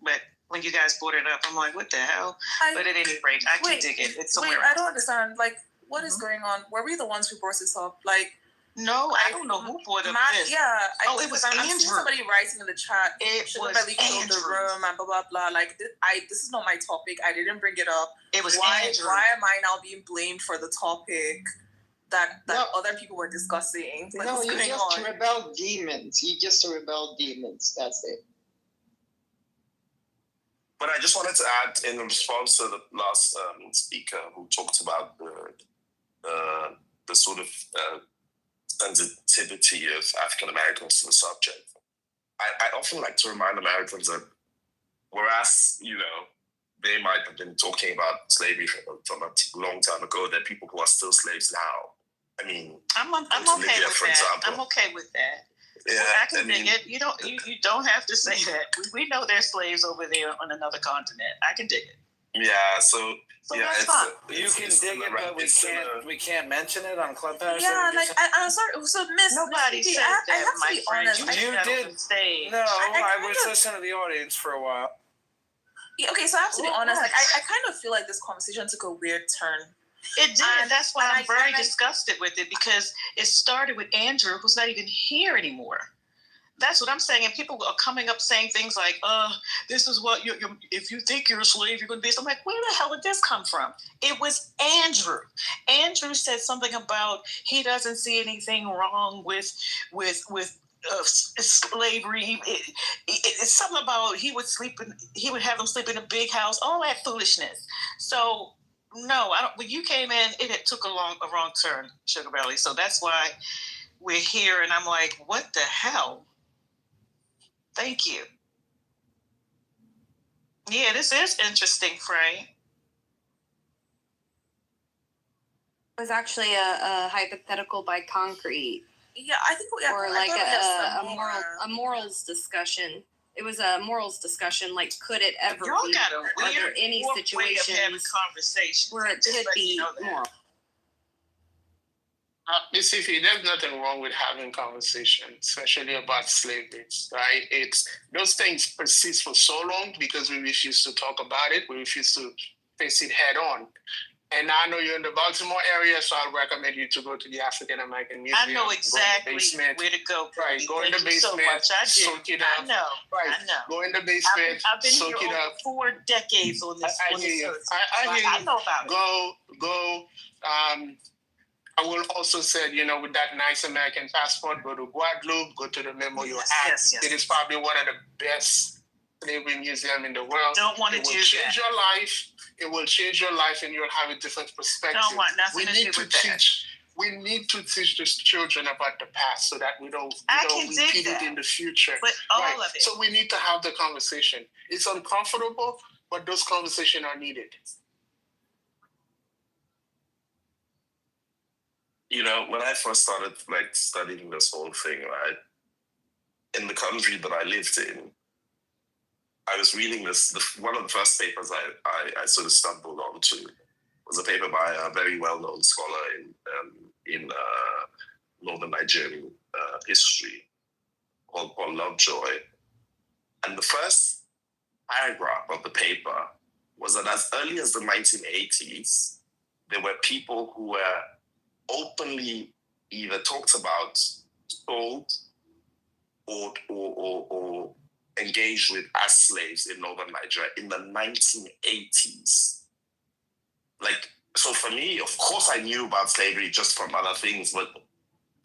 but when you guys brought it up, I'm like, what the hell? But at any rate, I can dig it. It's somewhere else. I don't understand. Like, what is going on? Were we the ones who brought this up? Like, No, I don't know who brought up this. Yeah. It was Andrew. I'm seeing somebody writing in the chat. It Sugar was Belly killed Andrew. the room and blah blah blah. Like this is not my topic. I didn't bring it up. It was Andrew. Why am I now being blamed for the topic that other people were discussing? Like, no, you just rebel demons. You just rebel demons. That's it. But I just wanted to add, in response to the last speaker who talked about the sort of sensitivity of African Americans to the subject. I often like to remind Americans that whereas, they might have been talking about slavery from a long time ago, there are people who are still slaves now. I mean, I'm okay with that. I'm okay with that. Yeah, I can dig it. You don't have to say that. We know there's slaves over there on another continent. I can dig it. Yeah, so yeah, that's fine. You can dig it, but we can't mention it on Clubhouse. Yeah, like I'm sorry. So Miss Nobody said that. I have to be honest. You did. No, I was listening to the audience for a while. Yeah, okay, so I have to be honest. Like I kind of feel like this conversation took a weird turn. It did. And that's why I'm very disgusted with it, because it started with Andrew, who's not even here anymore. That's what I'm saying. And people are coming up saying things like, this is what if you think you're a slave, you're going to be. So I'm like, where the hell did this come from? It was Andrew. Andrew said something about he doesn't see anything wrong with slavery. It's something about he would have them sleep in a big house, all that foolishness. So no, I don't. When you came in, it took a wrong turn, Sugar Belly. So that's why we're here. And I'm like, what the hell? Thank you. Yeah, this is interesting, Frey. It was actually a hypothetical by Concrete. Yeah, I think or like a morals discussion. It was a morals discussion. Like, could it ever Y'all be? got a weird, are there any situations way of having conversations where it could be moral? Miss Ife, there's nothing wrong with having conversation, especially about slavery, right? Those things persist for so long because we refuse to talk about it. We refuse to face it head on. And I know you're in the Baltimore area, so I'll recommend you to go to the African American Museum. I know exactly where to go. Right, go in the basement, soak it up. I know. Right, I know. Go in the basement, I've been soak here it over up. 4 decades on this. I hear you. I hear you. I know about it. Go. I will also say, with that nice American passport, go to Guadeloupe, go to the Memorial Act. Yes. It is probably one of the best slavery museum in the world. Don't want to do that. It will change your life. It will change your life, and you'll have a different perspective. Don't want nothing to do with that. We need to teach the children about the past so that we don't repeat it in the future. But all of it. So we need to have the conversation. It's uncomfortable, but those conversations are needed. When I first started studying this whole thing, right, in the country that I lived in, I was reading one of the first papers I sort of stumbled onto was a paper by a very well-known scholar in northern Nigerian history called Lovejoy. And the first paragraph of the paper was that as early as the 1980s, there were people who were openly either talked about, sold, or engaged with as slaves in northern Nigeria in the 1980s. So for me, of course I knew about slavery just from other things, but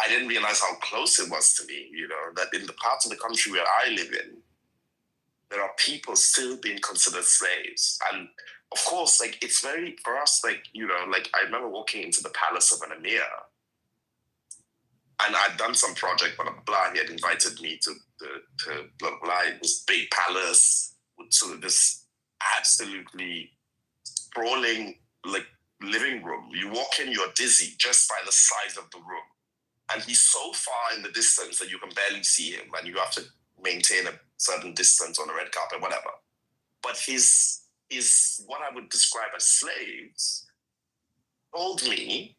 I didn't realize how close it was to me, that in the parts of the country where I live in, there are people still being considered slaves. And of course, it's very, for us, I remember walking into the palace of an emir, and I'd done some project, blah, blah, blah. He had invited me to blah, blah, this big palace with sort of this absolutely sprawling, living room. You walk in, you're dizzy just by the size of the room. And he's so far in the distance that you can barely see him, and you have to maintain a certain distance on the red carpet, whatever. But his what I would describe as slaves told me,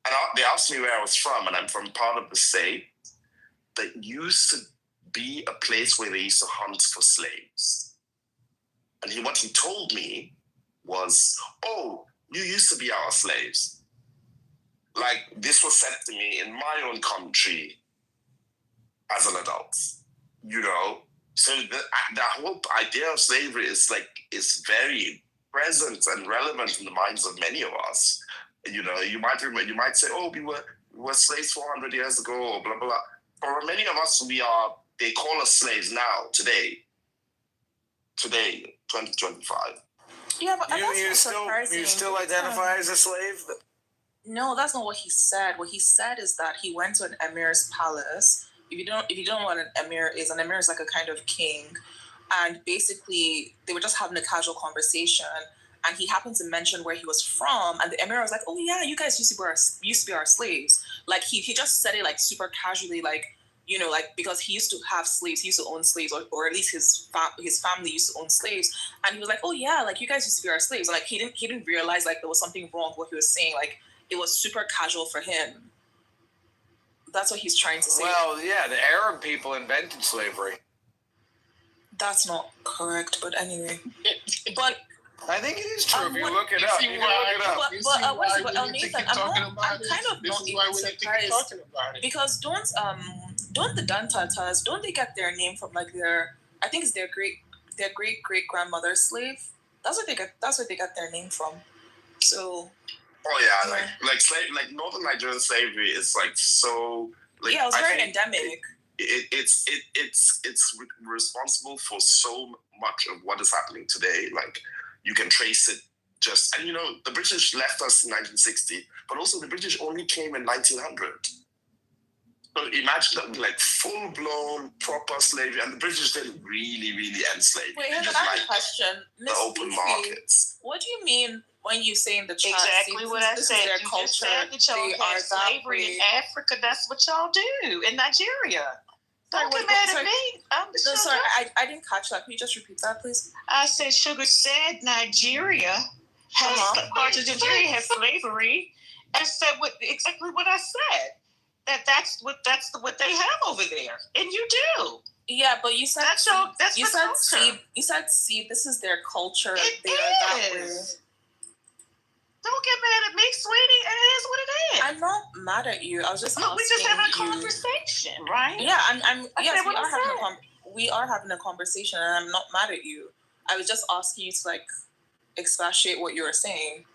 and they asked me where I was from, and I'm from part of the state that used to be a place where they used to hunt for slaves. And what he told me was, oh, you used to be our slaves. Like, this was said to me in my own country as an adult, you know? So the whole idea of slavery is very present and relevant in the minds of many of us. You know, you might say, oh, we were slaves 400 years ago, or blah, blah, blah. For many of us, they call us slaves now, today, 2025. Yeah, but you still identify as a slave? No, that's not what he said. What he said is that he went to an emir's palace. If you don't know what an emir is like a kind of king, and basically they were just having a casual conversation, and he happened to mention where he was from, and the emir was like, "Oh yeah, you guys used to be our slaves." Like he just said it like super casually, like, you know, like, because he used to have slaves, he used to own slaves, or at least his family used to own slaves, and he was like, "Oh yeah, like you guys used to be our slaves." And, like he didn't realize like there was something wrong with what he was saying. Like it was super casual for him. That's what he's trying to say. Well, yeah, the Arab people invented slavery. That's not correct, but anyway. But I think it is true. If you look it up, you can look it up. But El Nathan, I'm kind of not even surprised because don't the Dantatas, don't they get their name from like I think it's their great grandmother's slave? That's what they got their name from. So. Oh yeah, like Northern Nigerian slavery is like so. Like, yeah, it was very endemic. It's responsible for so much of what is happening today. Like you can trace it and you know the British left us in 1960, but also the British only came in 1900. So imagine like full blown proper slavery, and the British didn't really end slavery. Wait, here's another question. The open markets. What do you mean when you say in the chat? Exactly what I said. You just said that y'all had slavery in Africa. That's what y'all do in Nigeria. Don't get mad at me. No, sorry, I didn't catch that. Can you just repeat that, please? I said Sugar said Nigeria has parts of Nigeria has slavery, and said exactly what I said. That's what they have over there, and you do. Yeah, but you said you said this is their culture. It is. Don't get mad at me, sweetie. It is what it is. I'm not mad at you. I was just asking. We're just having a conversation, right? Yeah, we are having a conversation, and I'm not mad at you. I was just asking you to like expatiate what you were saying.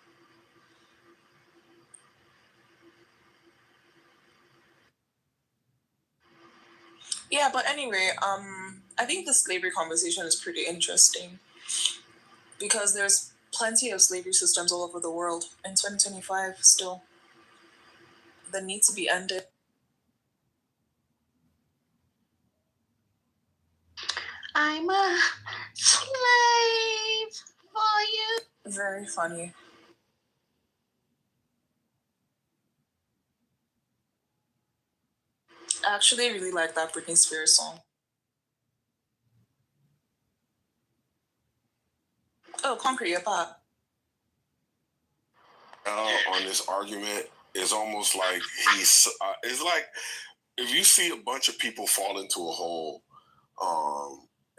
Yeah, but anyway, I think the slavery conversation is pretty interesting because there's plenty of slavery systems all over the world in 2025 still that need to be ended. I'm a slave for you. Very funny. I actually really like that Britney Spears song. Oh, Concrete, you're back. On this argument, it's almost like it's like if you see a bunch of people fall into a hole,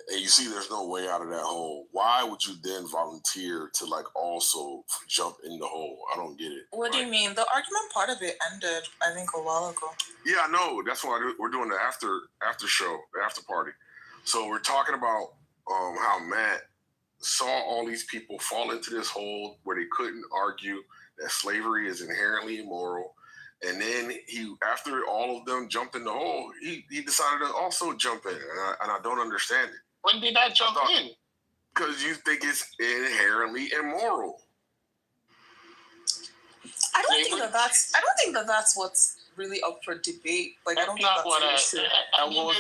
and you see there's no way out of that hole, why would you then volunteer to like also jump in the hole? I don't get it. What do you mean? The argument part of it ended, I think, a while ago. Yeah, I know. That's why we're doing the after show, the after party. So we're talking about how Matt saw all these people fall into this hole where they couldn't argue that slavery is inherently immoral. And then after all of them jumped in the hole, he decided to also jump in. And I don't understand it. When did I jump in? Because you think it's inherently immoral. I don't think that's what's really up for debate. Like, I don't think that's what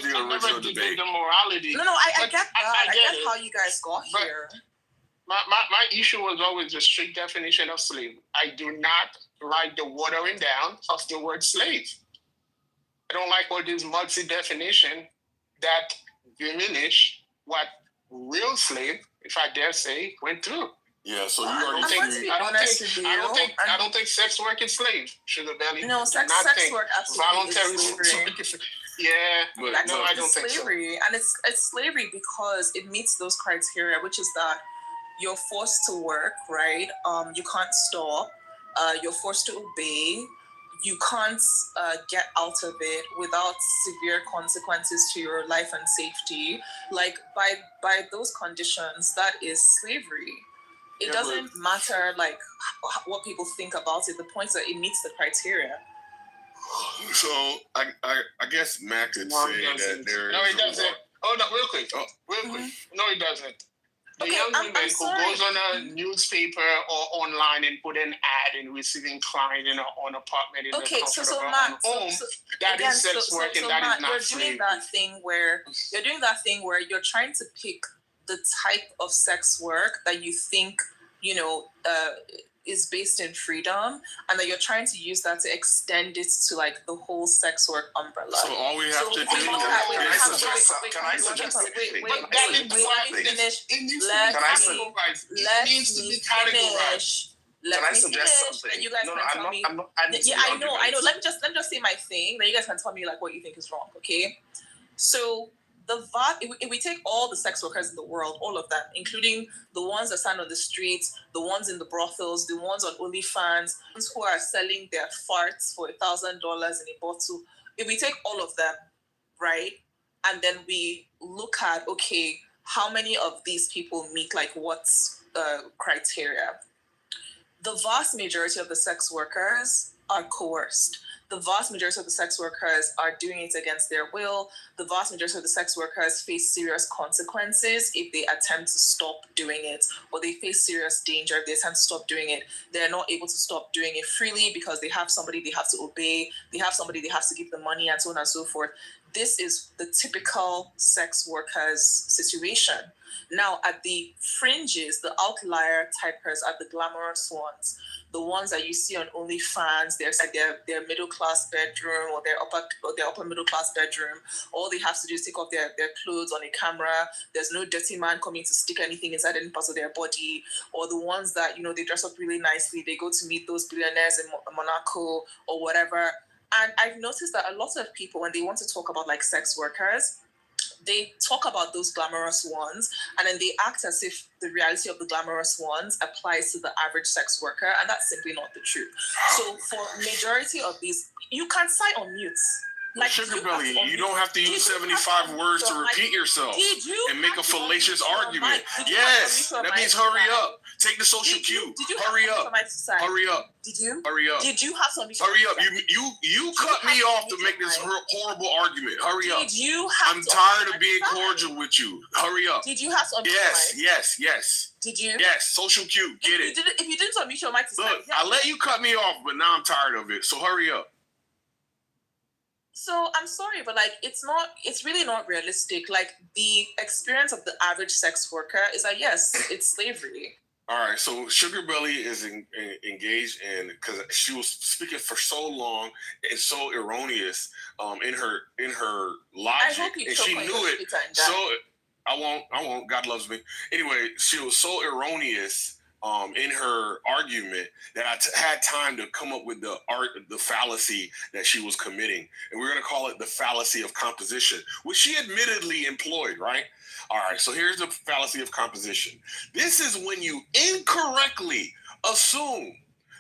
the original debate. The morality. No, I get that. I get how you guys got here. My issue was always the strict definition of slave. I do not like the watering down of the word slave. I don't like all this multi-definition that diminish what real slave, if I dare say, went through. Yeah, so you already I don't think sex work is slave, Sugar Belly. No, sex work absolutely is slavery. Yeah, but no, I don't think slavery. So. And it's slavery because it meets those criteria, which is that you're forced to work, right? You can't stop. You're forced to obey. you can't get out of it without severe consequences to your life and safety, like by those conditions, that is slavery. It doesn't matter like what people think about it. The point is that it meets the criteria. So I guess Mac could say that there is. No, it doesn't. Hold on, real quick. No, it doesn't. The young woman who goes on a newspaper or online and put an ad in receiving client in an apartment in the comfort of her home, that is sex work and that is not slavery. You're doing that thing where you're trying to pick the type of sex work that you think, is based in freedom, and that you're trying to use that to extend it to like the whole sex work umbrella. So all we have to do is can I suggest something? You guys can tell me. I know. Let me just say my thing. Then you guys can tell me like what you think is wrong. Okay. So if we take all the sex workers in the world, all of them, including the ones that stand on the streets, the ones in the brothels, the ones on OnlyFans, ones who are selling their farts for $1,000 in a bottle, if we take all of them, right, and then we look at, okay, how many of these people meet like what's criteria? The vast majority of the sex workers are coerced. The vast majority of the sex workers are doing it against their will. The vast majority of the sex workers face serious consequences if they attempt to stop doing it, or they face serious danger if they attempt to stop doing it. They're not able to stop doing it freely because they have somebody they have to obey, they have somebody they have to give the money, and so on and so forth. This is the typical sex workers situation. Now, at the fringes, the outlier typers are the glamorous ones, the ones that you see on OnlyFans. There's like their middle class bedroom or their upper middle class bedroom. All they have to do is take off their clothes on a camera. There's no dirty man coming to stick anything inside any part of their body. Or the ones that they dress up really nicely. They go to meet those billionaires in Monaco or whatever. And I've noticed that a lot of people, when they want to talk about like sex workers, they talk about those glamorous ones, and then they act as if the reality of the glamorous ones applies to the average sex worker, and that's simply not the truth. So for majority of these, you can sign on mute. Like Sugar Belly, you don't have to use 75 words to repeat yourself and make a fallacious argument. Yes, that means hurry up. Take the social cue. Hurry up. Hurry up. Did you? Hurry up. Did you have something? Hurry up. You cut me off to make this horrible argument. Hurry up. Did you have I'm tired of being cordial with you. Hurry up. Did you have something? Yes. Did you? Yes, social cue. Get it. If you didn't unmute your mic, look, I let you cut me off, but now I'm tired of it. So hurry up. So I'm sorry, but like it's really not realistic. Like the experience of the average sex worker is like, yes, it's slavery. All right, so Sugar Belly is engaged in, because she was speaking for so long and so erroneous in her logic, and she knew it. So I won't. God loves me. Anyway, she was so erroneous in her argument that I had time to come up with the fallacy that she was committing. And we're going to call it the fallacy of composition, which she admittedly employed, right? All right, so here's the fallacy of composition. This is when you incorrectly assume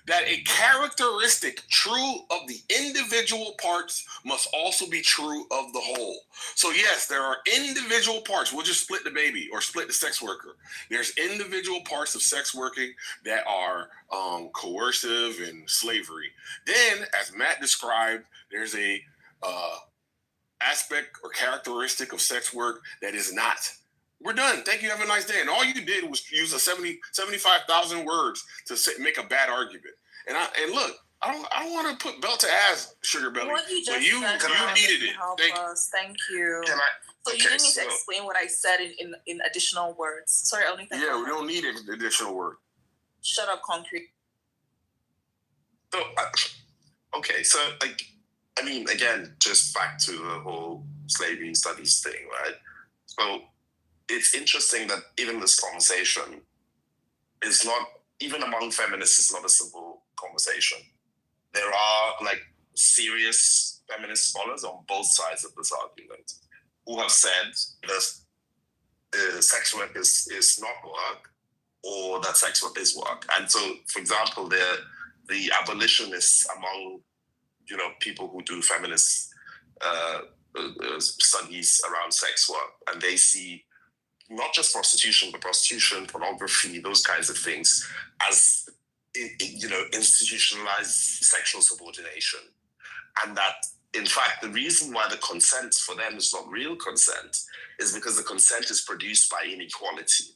that a characteristic true of the individual parts must also be true of the whole. So yes, there are individual parts. We'll just split the baby or split the sex worker. There's individual parts of sex working that are coercive and slavery. Then, as Matt described, there's a aspect or characteristic of sex work that is not. We're done. Thank you. Have a nice day. And all you did was use 75,000 words to make a bad argument. And look, I don't want to put belt to ass, Sugar Belly. What you just you needed it. Thank you. So you didn't need to explain what I said in additional words. Sorry, only thing. Yeah, we don't need additional words. Shut up, concrete. So, okay, so again, just back to the whole slavery studies thing, right? So it's interesting that even this conversation is not, even among feminists, it's not a simple conversation. There are serious feminist scholars on both sides of this argument who have said that sex work is not work, or that sex work is work. And so, for example, the abolitionists among people who do feminist studies around sex work, and they see not just prostitution, but prostitution, pornography, those kinds of things as, institutionalized sexual subordination. And that, in fact, the reason why the consent for them is not real consent is because the consent is produced by inequality.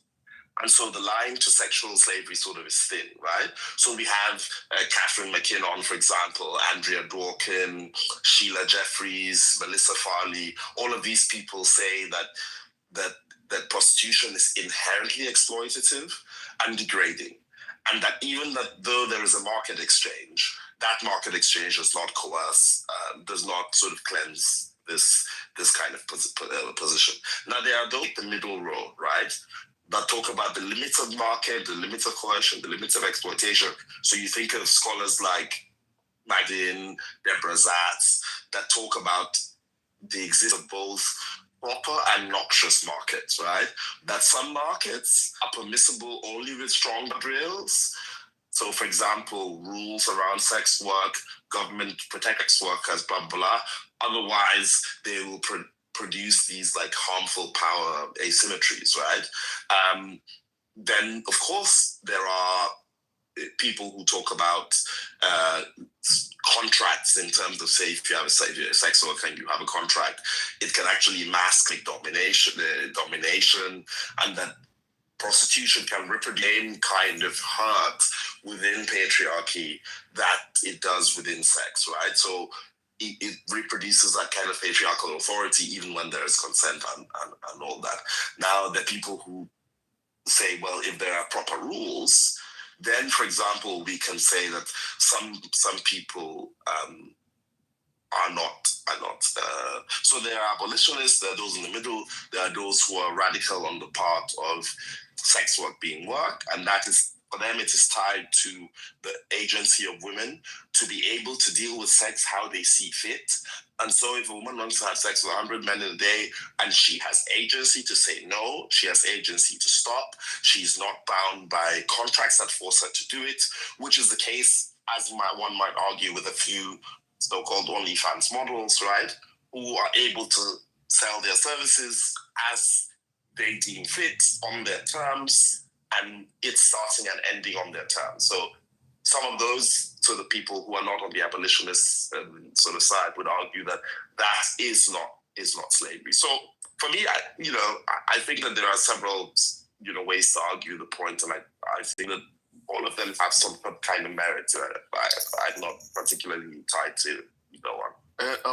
And so the line to sexual slavery sort of is thin, right? So we have Catherine McKinnon, for example, Andrea Dworkin, Sheila Jeffries, Melissa Farley. All of these people say that prostitution is inherently exploitative and degrading. And that even though there is a market exchange, that market exchange does not coerce, does not sort of cleanse this kind of position. Now, there are those in the middle row, right, that talk about the limits of market, the limits of coercion, the limits of exploitation. So you think of scholars like Magdalene, Deborah Zatz, that talk about the existence of both proper and noxious markets, right? That some markets are permissible only with strong guardrails. So, for example, rules around sex work, government protect sex workers, blah, blah. Otherwise, they will produce these like harmful power asymmetries, right? Then, of course, there are people who talk about contracts in terms of, say, if you have a sex worker and you have a contract, it can actually mask domination, and that prostitution can reproduce kind of hurt within patriarchy that it does within sex, right? So it reproduces that kind of patriarchal authority even when there is consent and all that. Now, there are people who say, well, if there are proper rules, then, for example, we can say that some people are not. So there are abolitionists, there are those in the middle, there are those who are radical on the part of sex work being work, and that is, for them, it is tied to the agency of women to be able to deal with sex how they see fit. And so if a woman wants to have sex with 100 men in a day and she has agency to say no, she has agency to stop, she's not bound by contracts that force her to do it, which is the case, as one might argue, with a few so-called OnlyFans models, right, who are able to sell their services as they deem fit on their terms, and it's starting and ending on their terms. So some of those sort of people who are not on the abolitionist sort of side would argue that is not slavery. So for me, I think that there are several ways to argue the point, and I think that all of them have some kind of merit. I'm not particularly tied to either one.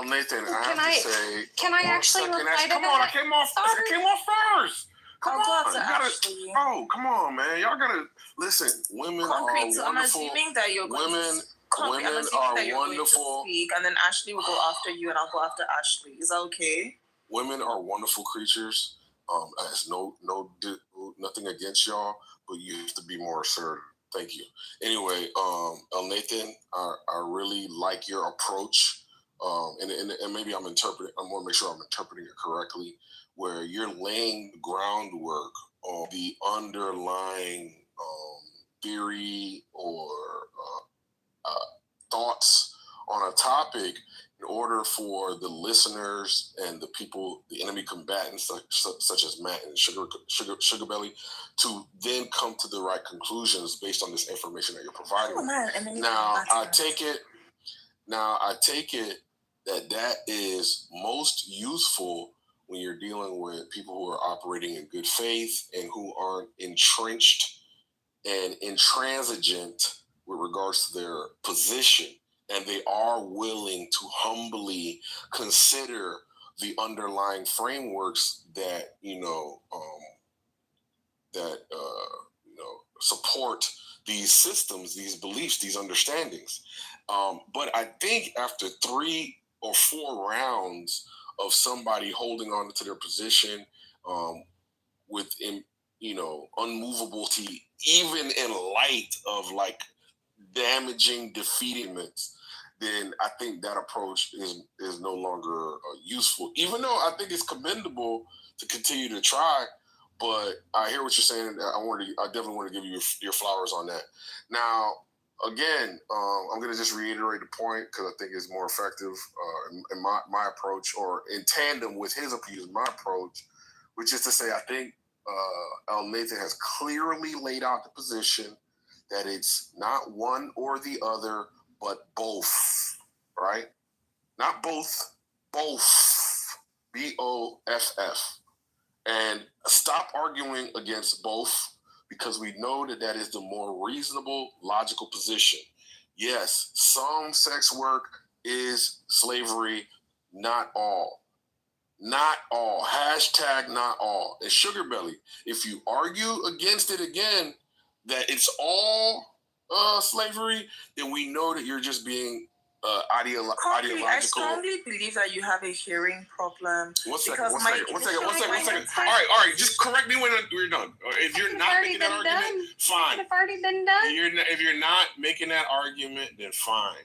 Nathan, Can I actually reply to come that? on, I came off first. Come on, man. Y'all gotta listen. Women Concrete, are so wonderful. I'm assuming that you're going women to wonderful. speak, and then Ashley will go after you, and I'll go after Ashley. Is that okay? Women are wonderful creatures. There's nothing against y'all, but you have to be more assertive. Thank you. Anyway, Nathan, I really like your approach. And maybe I want to make sure I'm interpreting it correctly, where you're laying the groundwork on the underlying theory or thoughts on a topic in order for the listeners and the people, the enemy combatants such as Matt and Sugar Belly, to then come to the right conclusions based on this information that you're providing. Now, I take it that is most useful when you're dealing with people who are operating in good faith and who aren't entrenched and intransigent with regards to their position, and they are willing to humbly consider the underlying frameworks that support these systems, these beliefs, these understandings. But I think after 3 or 4 rounds of somebody holding on to their position with unmovability, even in light of like damaging defeatments, then I think that approach is no longer useful. Even though I think it's commendable to continue to try, but I hear what you're saying. I definitely want to give you your flowers on that. Now, again, I'm going to just reiterate the point because I think it's more effective in my approach, or in tandem with his approach, my approach, which is to say, I think El Nathan has clearly laid out the position that it's not one or the other, but both, right? Not both, both, BOFF. And stop arguing against both, because we know that that is the more reasonable, logical position. Yes, some sex work is slavery, not all. Not all. Hashtag not all. And Sugar Belly, if you argue against it again, that it's all slavery, then we know that you're just being ideological. I strongly believe that you have a hearing problem. One second. All right. Just correct me when we're done. If you're not making that argument, fine. It's already been done. If you're not making that argument, then fine.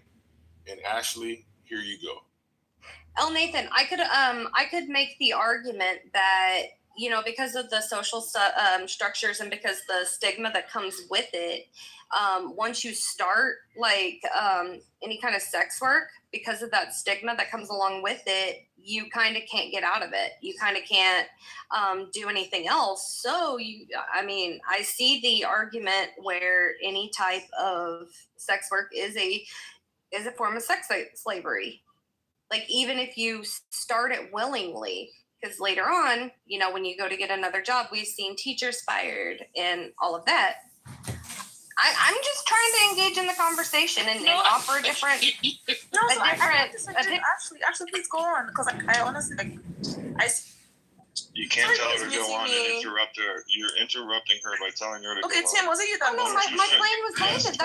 And Ashley, here you go. El Nathan, I could make the argument that, you know, because of the social structures and because the stigma that comes with it, once you start like any kind of sex work, because of that stigma that comes along with it, you kind of can't get out of it. You kind of can't do anything else. So I see the argument where any type of sex work is a form of sex slavery. Like, even if you start it willingly, because later on, you know, when you go to get another job, we've seen teachers fired and all of that. I'm just trying to engage in the conversation and offer a different. Actually, please go on, because I honestly You can't tell her to go on and interrupt her. You're interrupting her by telling her to go on. Okay, Tim, was it you that my plane was landed.